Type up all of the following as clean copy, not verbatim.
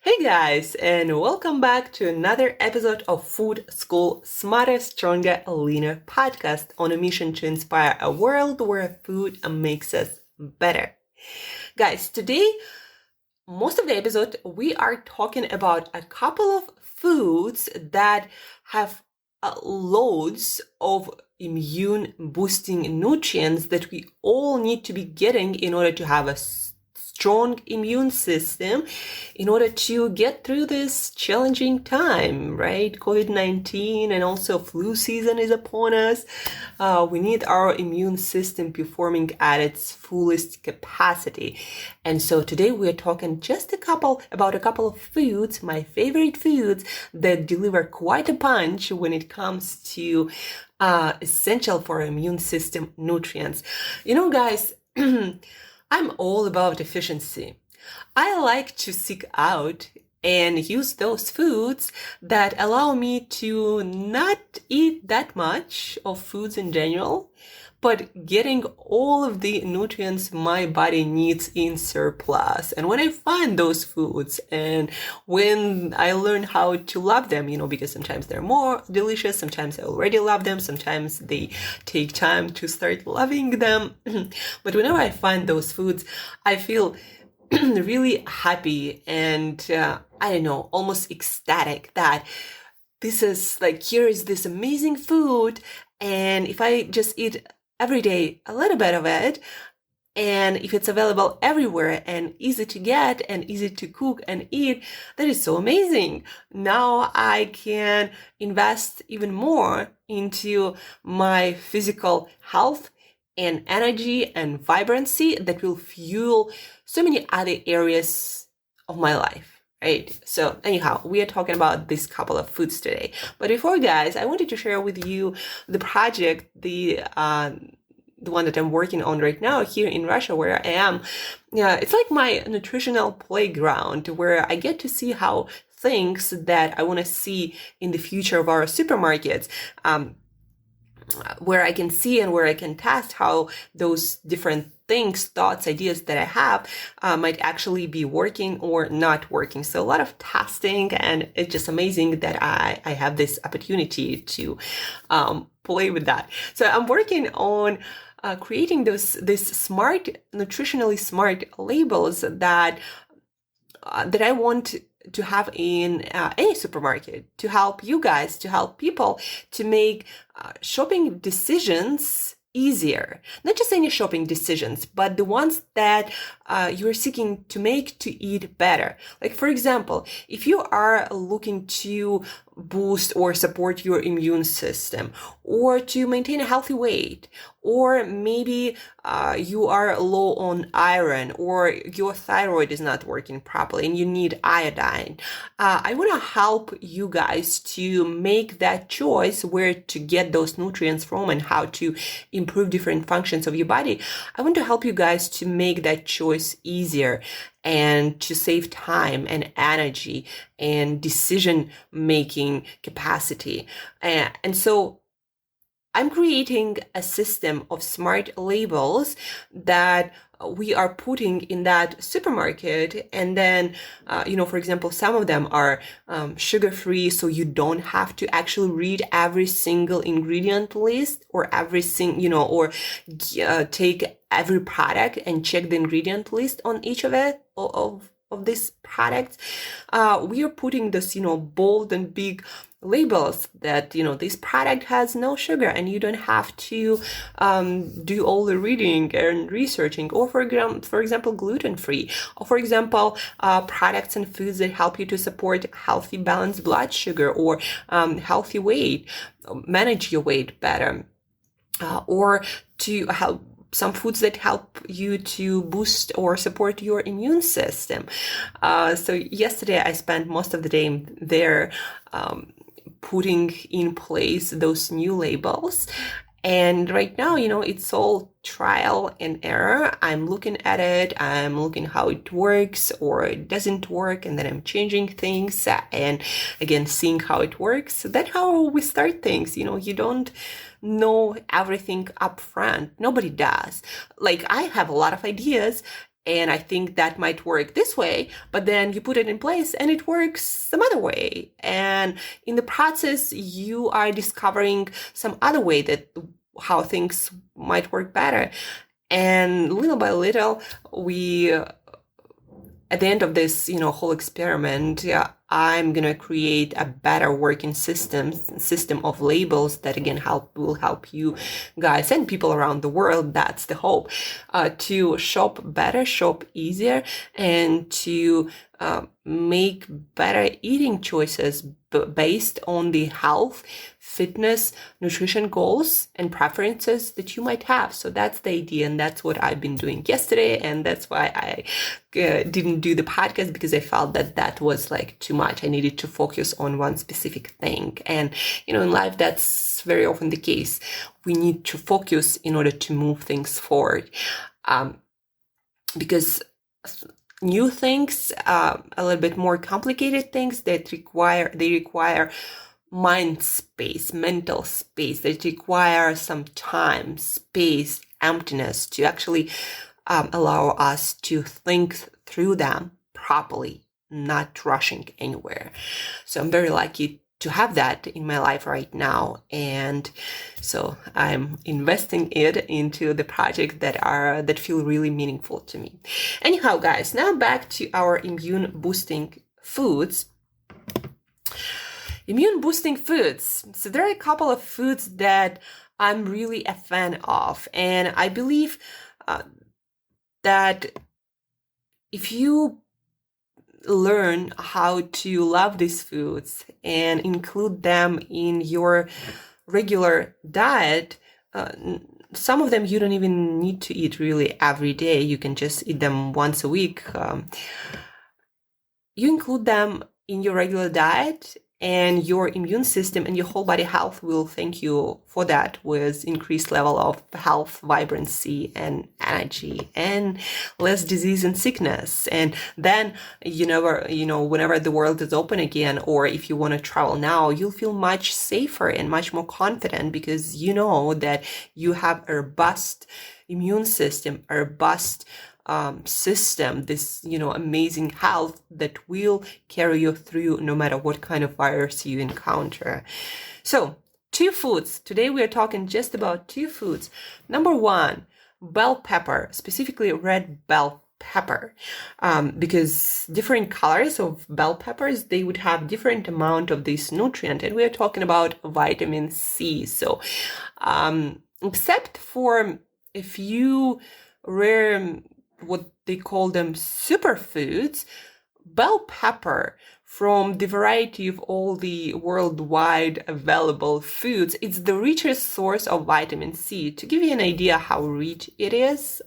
Hey guys, and welcome back to another episode of Food School Smarter, Stronger, Leaner podcast on a mission to inspire a world where food makes us better. Guys, today, most of the episode, we are talking about a couple of foods that have loads of immune boosting nutrients that we all need to be getting in order to have a strong immune system in order to get through this challenging time, right? COVID-19 and also flu season is upon us. We need our immune system performing at its fullest capacity. And so today we're talking about a couple of foods, my favorite foods that deliver quite a punch when it comes to essential for immune system nutrients. You know, guys, I'm all about efficiency. I like to seek out and use those foods that allow me to not eat that much of foods in general, but getting all of the nutrients my body needs in surplus. And when I find those foods and when I learn how to love them, because sometimes they're more delicious, sometimes I already love them, sometimes they take time to start loving them. But whenever I find those foods, I feel really happy and, almost ecstatic that this is here is this amazing food. And if I just eat every day a little bit of it, and if it's available everywhere and easy to get and easy to cook and eat, that is so amazing. Now I can invest even more into my physical health and energy and vibrancy that will fuel so many other areas of my life. Right. So anyhow, we are talking about this couple of foods today. But before, guys, I wanted to share with you the project, the one that I'm working on right now here in Russia, where I am. Yeah, it's like my nutritional playground where I get to see how things that I want to see in the future of our supermarkets, where I can see and where I can test how those different things, thoughts, ideas that I have might actually be working or not working. So a lot of testing, and it's just amazing that I have this opportunity to play with that. So I'm working on creating this smart, nutritionally smart labels that I want to have in any supermarket to help you guys, to help people to make shopping decisions easier. Not just any shopping decisions, but the ones that you're seeking to make to eat better. Like, for example, if you are looking to boost or support your immune system, or to maintain a healthy weight, or maybe you are low on iron, or your thyroid is not working properly and you need iodine. I want to help you guys to make that choice where to get those nutrients from and how to improve different functions of your body. I want to help you guys to make that choice easier and to save time and energy and decision-making capacity. And so I'm creating a system of smart labels that we are putting in that supermarket. And then, for example, some of them are sugar-free, so you don't have to actually read every single ingredient list or take every product and check the ingredient list on each of it, of these products. We are putting this, bold and big labels that, this product has no sugar, and you don't have to do all the reading and researching. Or for example, gluten-free, or for example, products and foods that help you to support healthy, balanced blood sugar, or healthy weight, manage your weight better, or to help some foods that help you to boost or support your immune system. So yesterday I spent most of the day there putting in place those new labels. And right now, it's all trial and error. I'm looking at it, I'm looking how it works or it doesn't work, and then I'm changing things and again, seeing how it works. That's how we start things. You don't know everything up front. Nobody does. Like, I have a lot of ideas, And I think that might work this way, but then you put it in place and it works some other way. And in the process, you are discovering some other way that how things might work better. And little by little, we, at the end of this, whole experiment, I'm gonna create a better working system of labels that again will help you guys and people around the world. That's the hope, to shop better, shop easier, and to make better eating choices based on the health, fitness, nutrition goals and preferences that you might have. So that's the idea, and that's what I've been doing yesterday, and that's why I didn't do the podcast, because I felt that was like too much. I needed to focus on one specific thing, and in life that's very often the case. We need to focus in order to move things forward, because new things, a little bit more complicated things that require mind space, mental space, that require some time, space, emptiness to actually allow us to think through them properly, not rushing anywhere. So I'm very lucky to have that in my life right now, and so I'm investing it into the projects that feel really meaningful to me. Anyhow, guys, now back to our immune boosting foods. Immune boosting foods. So there are a couple of foods that I'm really a fan of, and I believe that if you learn how to love these foods and include them in your regular diet, some of them you don't even need to eat really every day. You can just eat them once a week. You include them in your regular diet, and your immune system and your whole body health will thank you for that, with increased level of health, vibrancy, and energy, and less disease and sickness. And then whenever the world is open again, or if you want to travel now, you'll feel much safer and much more confident, because you know that you have a robust immune system, a robust system, this amazing health that will carry you through no matter what kind of virus you encounter. So 2 foods today, we are talking just about 2 foods. Number 1, bell pepper, specifically red bell pepper, because different colors of bell peppers, they would have different amount of this nutrient, and we are talking about vitamin C. So except for a few rare, what they call them superfoods, bell pepper, from the variety of all the worldwide available foods, it's the richest source of vitamin C. To give you an idea how rich it is,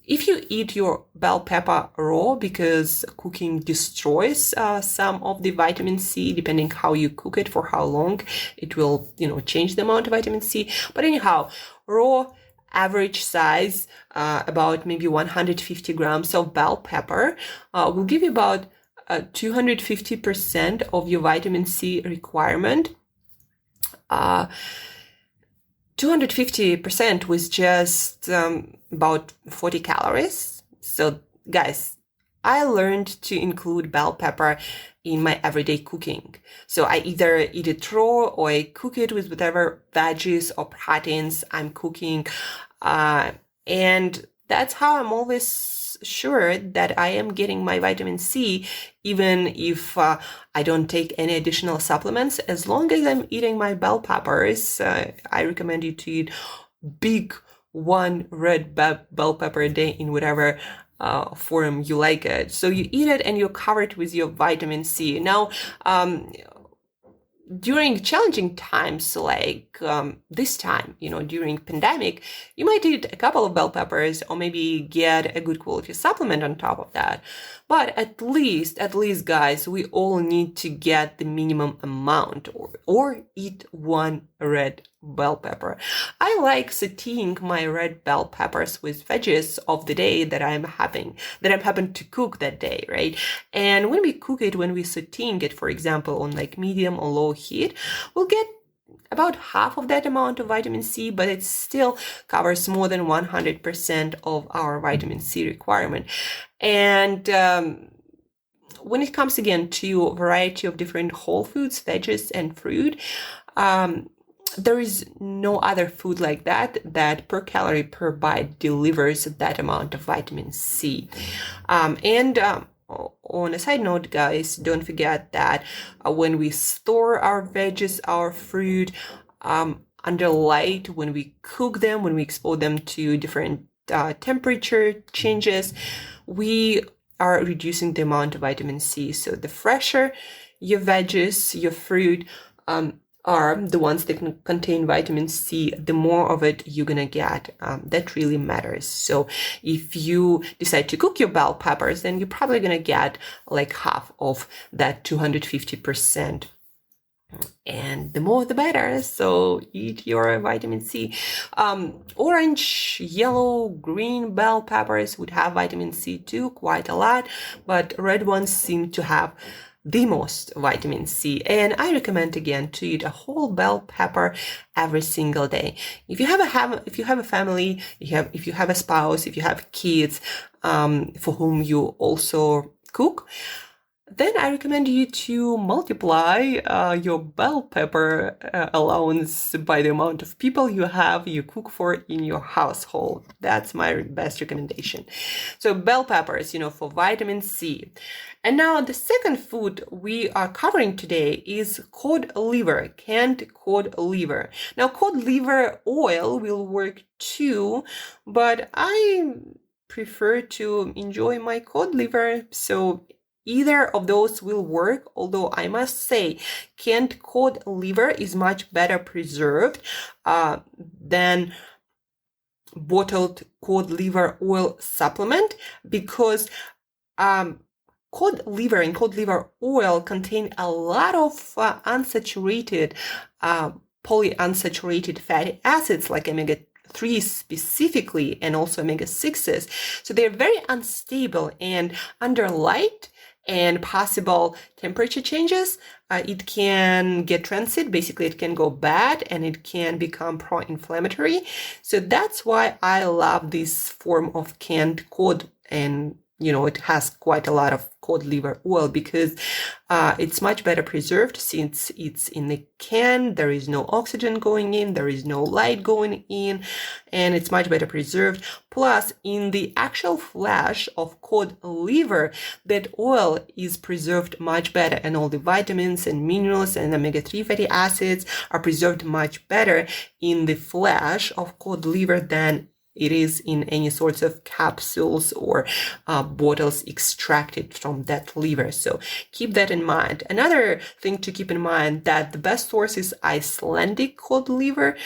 if you eat your bell pepper raw, because cooking destroys some of the vitamin C, depending how you cook it, for how long, it will change the amount of vitamin C. But anyhow, raw, average size, about maybe 150 grams of bell pepper will give you about 250% of your vitamin C requirement. 250% with just about 40 calories. So guys, I learned to include bell pepper in my everyday cooking. So I either eat it raw, or I cook it with whatever veggies or proteins I'm cooking. And that's how I'm always sure that I am getting my vitamin C, even if I don't take any additional supplements. As long as I'm eating my bell peppers, I recommend you to eat big 1 red bell pepper a day in whatever form you like it. So you eat it and you're covered with your vitamin C. Now, during challenging times like this time, during pandemic, you might eat a couple of bell peppers, or maybe get a good quality supplement on top of that. But at least guys, we all need to get the minimum amount, or eat 1 red bell pepper. I like sauteing my red bell peppers with veggies of the day that I'm happen to cook that day, right? And when we cook it, when we sauteing it, for example, on like medium or low heat, we'll get about half of that amount of vitamin C, but it still covers more than 100% of our vitamin C requirement. And when it comes again to a variety of different whole foods, veggies, and fruit, there is no other food like that per calorie per bite delivers that amount of vitamin C. On a side note, guys, don't forget that when we store our veggies, our fruit, under light, when we cook them, when we expose them to different temperature changes, we are reducing the amount of vitamin C. So the fresher your veggies, your fruit, are the ones that can contain vitamin C, the more of it you're gonna get. That really matters. So if you decide to cook your bell peppers, then you're probably gonna get like half of that 250%. And the more the better. So eat your vitamin C. Orange, yellow, green bell peppers would have vitamin C too, quite a lot, but red ones seem to have the most vitamin C. And I recommend again to eat a whole bell pepper every single day. If you have a family, if you have a spouse, if you have kids for whom you also cook, then I recommend you to multiply your bell pepper allowance by the amount of people you cook for in your household. That's my best recommendation. So bell peppers, for vitamin C. And now the second food we are covering today is cod liver, canned cod liver. Now cod liver oil will work too, but I prefer to enjoy my cod liver, so either of those will work, although I must say canned cod liver is much better preserved than bottled cod liver oil supplement, because cod liver and cod liver oil contain a lot of unsaturated, polyunsaturated fatty acids like omega-3 specifically, and also omega-6s. So they're very unstable, and under light and possible temperature changes, it can get rancid. Basically, it can go bad and it can become pro-inflammatory. So that's why I love this form of canned cod, and it has quite a lot of cod liver oil because it's much better preserved since it's in the can. There is no oxygen going in, there is no light going in, and it's much better preserved. Plus, in the actual flesh of cod liver, that oil is preserved much better, and all the vitamins and minerals and omega-3 fatty acids are preserved much better in the flesh of cod liver than it is in any sorts of capsules or bottles extracted from that liver. So keep that in mind. Another thing to keep in mind that the best source is Icelandic cod liver.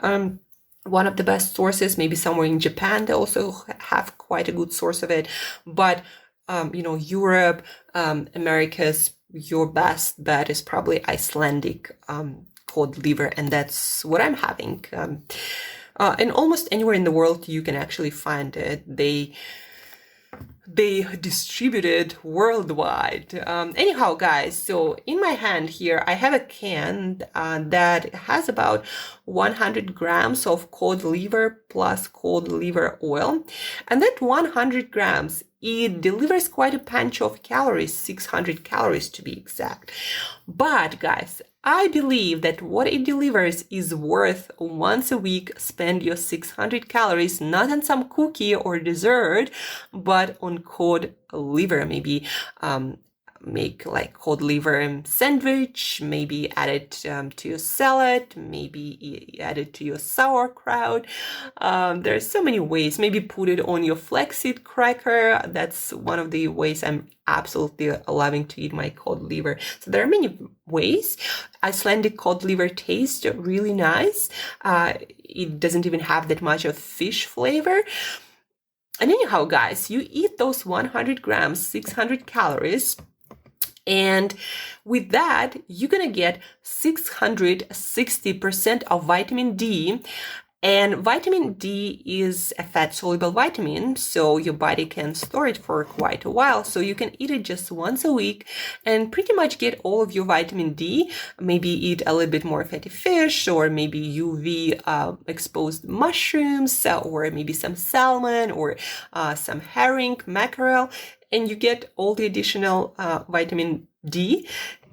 One of the best sources, maybe somewhere in Japan, they also have quite a good source of it. But, Europe, Americas, your best bet is probably Icelandic cod liver, and that's what I'm having. And almost anywhere in the world you can actually find it. They distribute it worldwide. Anyhow, guys, so in my hand here, I have a can that has about 100 grams of cod liver plus cod liver oil. And that 100 grams, it delivers quite a punch of calories, 600 calories to be exact. But guys, I believe that what it delivers is worth once a week spend your 600 calories, not on some cookie or dessert, but on cod liver. Maybe make like cod liver sandwich, maybe add it to your salad, maybe add it to your sauerkraut. There's so many ways. Maybe put it on your flaxseed cracker. That's one of the ways I'm absolutely loving to eat my cod liver. So there are many ways. Icelandic cod liver tastes really nice. It doesn't even have that much of fish flavor. And anyhow, guys, you eat those 100 grams, 600 calories, and with that, you're gonna get 660% of vitamin D And vitamin D is a fat-soluble vitamin, so your body can store it for quite a while. So you can eat it just once a week and pretty much get all of your vitamin D. Maybe eat a little bit more fatty fish, or maybe UV exposed mushrooms, or maybe some salmon, or some herring, mackerel, and you get all the additional vitamin D.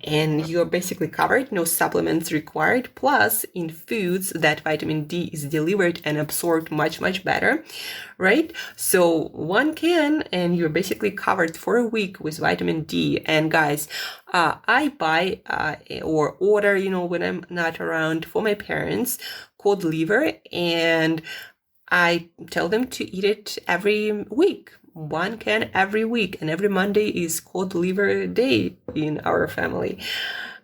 And you're basically covered, no supplements required. Plus, in foods, that vitamin D is delivered and absorbed much, much better, right? So one can, and you're basically covered for a week with vitamin D. And guys, I buy or order, when I'm not around, for my parents, cod liver, and I tell them to eat it every week. One can every week, and every Monday is cod liver day in our family.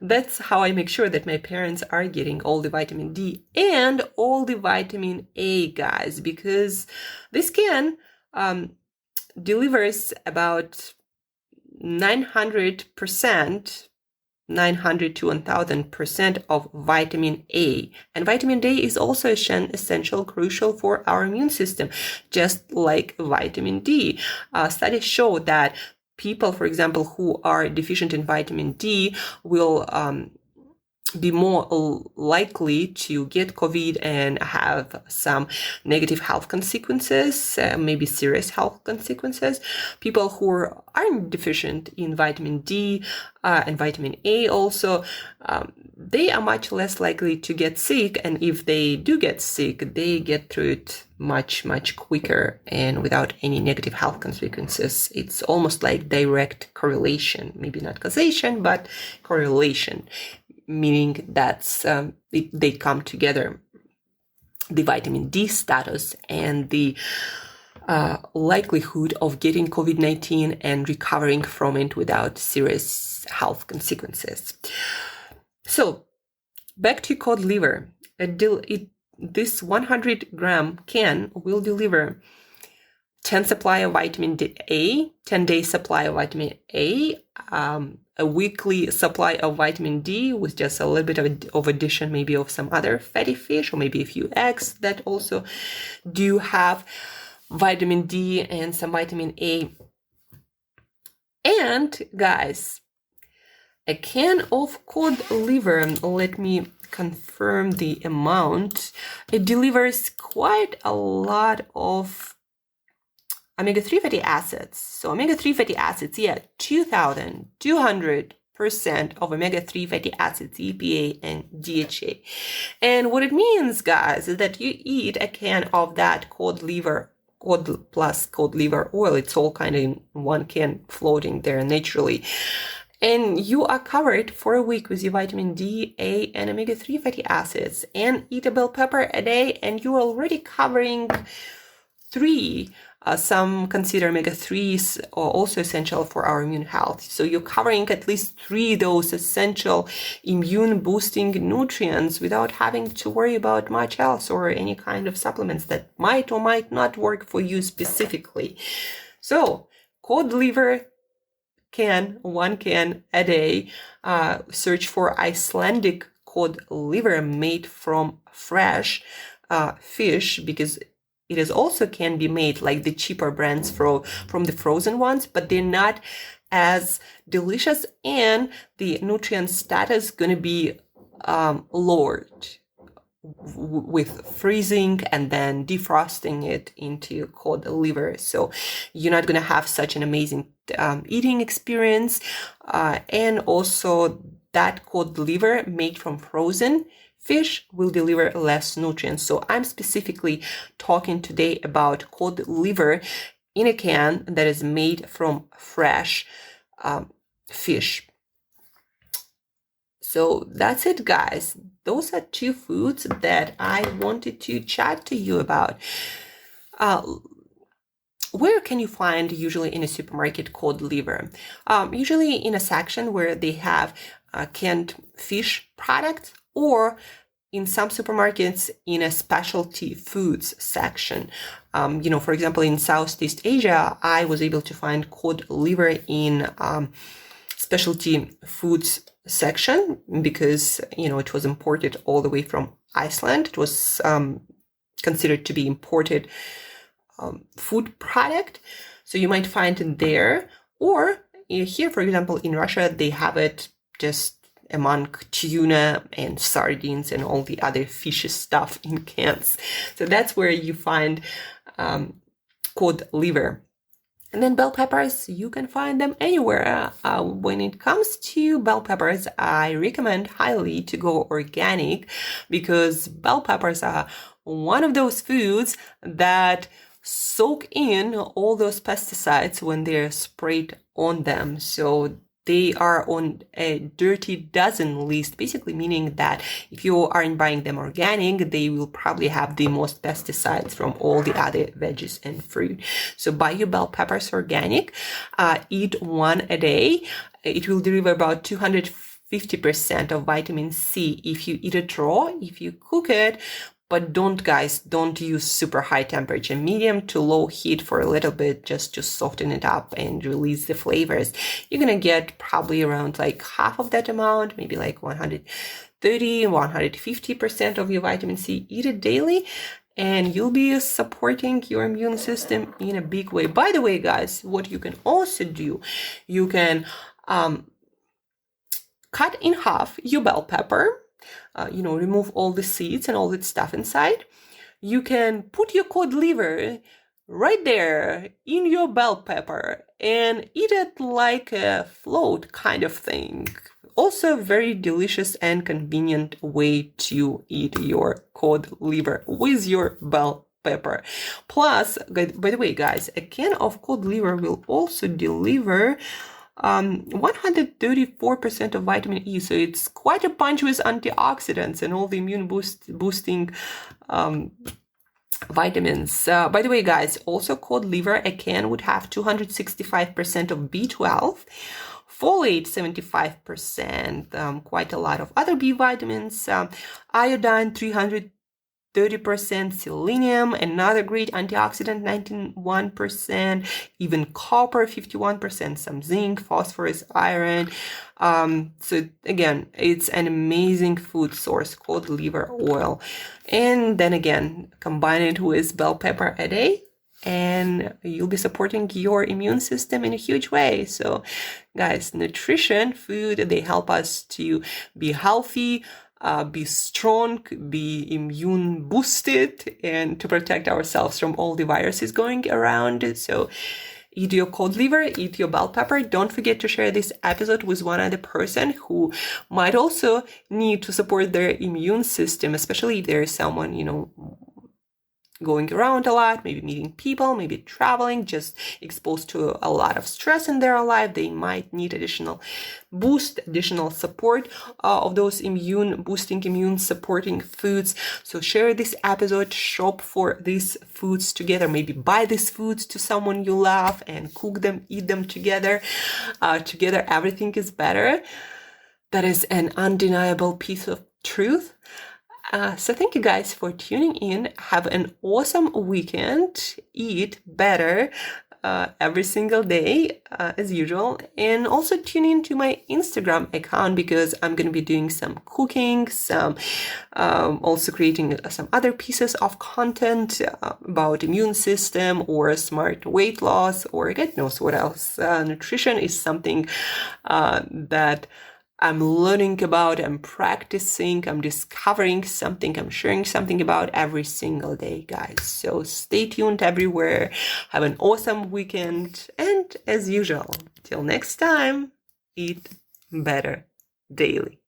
That's how I make sure that my parents are getting all the vitamin D and all the vitamin A, guys, because this can delivers about 900%, 900 to 1000% of vitamin A. And vitamin A is also essential, crucial for our immune system, just like vitamin D. Studies show that people, for example, who are deficient in vitamin D will be more likely to get COVID and have some negative health consequences, maybe serious health consequences. People who aren't deficient in vitamin D and vitamin A also, they are much less likely to get sick. And if they do get sick, they get through it much, much quicker and without any negative health consequences. It's almost like direct correlation, maybe not causation, but correlation. Meaning that they come together, the vitamin D status and the likelihood of getting COVID-19 and recovering from it without serious health consequences. So back to cod liver. This 100-gram can will deliver 10 supply of vitamin A, 10-day supply of vitamin A, a weekly supply of vitamin D with just a little bit of addition, maybe of some other fatty fish, or maybe a few eggs that also do have vitamin D and some vitamin A. And guys, a can of cod liver, let me confirm the amount. It delivers quite a lot of omega-3 fatty acids. So omega-3 fatty acids, 2,200% of omega-3 fatty acids, EPA and DHA. And what it means, guys, is that you eat a can of that cod liver, cod plus cod liver oil. It's all kind of in one can floating there naturally. And you are covered for a week with your vitamin D, A, and omega-3 fatty acids. And eat a bell pepper a day, and you're already covering 3. Some consider omega-3s are also essential for our immune health. So you're covering at least 3 of those essential immune boosting nutrients without having to worry about much else or any kind of supplements that might or might not work for you specifically. So cod liver can, 1 can a day. Search for Icelandic cod liver made from fresh fish, because it is also can be made like the cheaper brands from the frozen ones, but they're not as delicious, and the nutrient status going to be lowered with freezing and then defrosting it into cod liver. So you're not going to have such an amazing eating experience. And also that cod liver made from frozen fish will deliver less nutrients. So I'm specifically talking today about cod liver in a can that is made from fresh fish. So that's it, guys. Those are 2 foods that I wanted to chat to you about. Where can you find usually in a supermarket cod liver? Usually in a section where they have canned fish products, or in some supermarkets in a specialty foods section. For example, in Southeast Asia, I was able to find cod liver in specialty foods section because, it was imported all the way from Iceland. It was considered to be imported food product. So you might find it there. Or here, for example, in Russia, they have it just among tuna and sardines and all the other fishy stuff in cans. So that's where you find cod liver. And then bell peppers, you can find them anywhere. When it comes to bell peppers, I recommend highly to go organic, because bell peppers are one of those foods that soak in all those pesticides when they're sprayed on them. So they are on a dirty dozen list, basically meaning that if you aren't buying them organic, they will probably have the most pesticides from all the other veggies and fruit. So buy your bell peppers organic, eat one a day. It will deliver about 250% of vitamin C if you eat it raw. If you cook it, but don't use super high temperature, medium to low heat for a little bit, just to soften it up and release the flavors. You're going to get probably around like half of that amount, maybe like 130, 150% of your vitamin C. Eat it daily, and you'll be supporting your immune system in a big way. By the way, guys, what you can also do, you can cut in half your bell pepper, remove all the seeds and all that stuff inside. You can put your cod liver right there in your bell pepper and eat it like a float kind of thing. Also, very delicious and convenient way to eat your cod liver with your bell pepper. Plus, by the way, guys, a can of cod liver will also deliver 134% of vitamin E. So it's quite a bunch with antioxidants and all the immune boosting vitamins. By the way, guys, also cod liver, a can would have 265% of B12, folate 75%, quite a lot of other B vitamins, iodine 330%, selenium, another great antioxidant, 91%, even copper, 51%, some zinc, phosphorus, iron. So again, it's an amazing food source called liver oil. And then again, combine it with bell pepper a day, and you'll be supporting your immune system in a huge way. So guys, nutrition, food, they help us to be healthy, be strong, be immune boosted, and to protect ourselves from all the viruses going around. So eat your cod liver, eat your bell pepper. Don't forget to share this episode with one other person who might also need to support their immune system, especially if there is someone, going around a lot, maybe meeting people, maybe traveling, just exposed to a lot of stress in their life. They might need additional boost, additional support of those immune supporting foods. So share this episode, shop for these foods together, maybe buy these foods to someone you love and cook them, eat them together. Together, everything is better. That is an undeniable piece of truth. So thank you guys for tuning in. Have an awesome weekend. Eat better every single day as usual. And also tune in to my Instagram account, because I'm going to be doing some cooking, also creating some other pieces of content about immune system or smart weight loss, or God knows what else. Nutrition is something that I'm learning about, I'm practicing, I'm discovering something, I'm sharing something about every single day, guys. So stay tuned everywhere. Have an awesome weekend. And as usual, till next time, eat better daily.